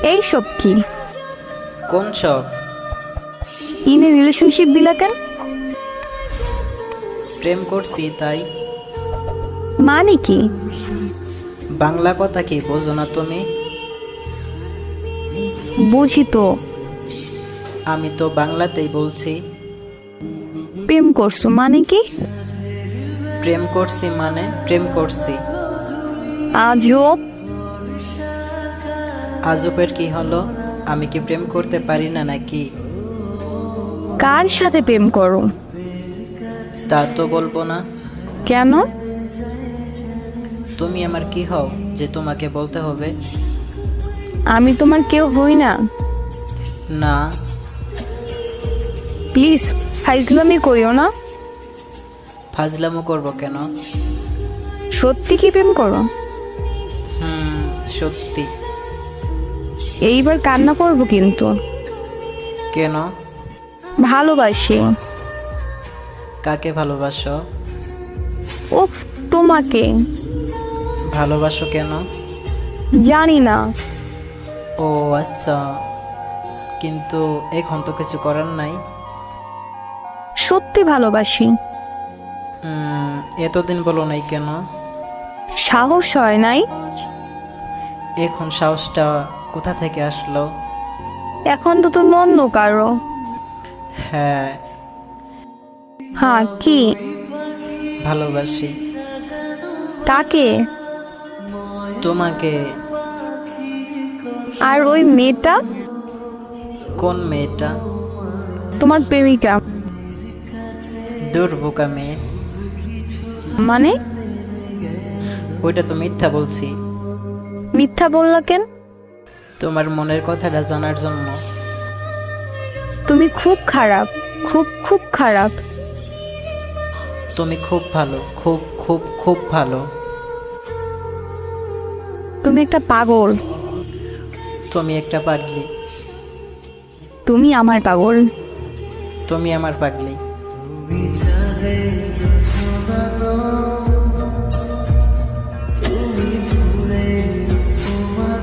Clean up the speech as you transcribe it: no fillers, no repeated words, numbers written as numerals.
এই সব কি? কোন সব? ইনে রিলেশনশিপ দিলা কেন? প্রেম করছি তাই। মানে কি? বাংলা কথা কি বোঝো না তুমি? বুঝি তো। আমি তো বাংলাতেই বলছি। প্রেম করছো মানে কি? প্রেম করছি মানে প্রেম করছি। আজব। আজবের কি হলো? আমি কি প্রেম করতে পারি না নাকি? কার সাথে প্রেম করো? তা তো বলবো না। কেন? তুমি আমার কি হও যে তোমাকে বলতে হবে? আমি তোমার কেউ হই না। না। প্লিজ ফাইজলামি করিও না। ফাজলামো করবো কেন? সত্যি কি প্রেম করো? সত্যি। এইবার কান্না করবো কিন্তু। কেন? ভালোবাসি। কাকে ভালোবাসো? উফ, তোমাকে। ভালোবাসো কেন? জানি না। ও আচ্ছা, কিন্তু এখন তো কিছু করার নাই। সত্যি ভালোবাসি। এতদিন বলো নাই কেন? সাহস হয় নাই। এখন সাহসটা কোথা থেকে আসলো? এখন তো তুমি অন্য কারো। হ্যাঁ, হ্যাঁ, কি? ভালোবাসি। কাকে? তোমাকে। আর ওই মেয়েটা? কোন মেয়েটা? তোমার প্রেমিকা। দূর বোকা মেয়ে। মানে? ওইটা তো মিথ্যা বলছি। মিথ্যা বললা কেন? তোমার মনের কথাটা জানার জন্য। তুমি খুব খারাপ, খুব খুব খারাপ। তুমি খুব ভালো, খুব খুব খুব ভালো। তুমি একটা পাগল। তুমি একটা পাগলি। তুমি আমার পাগল। তুমি আমার পাগলি।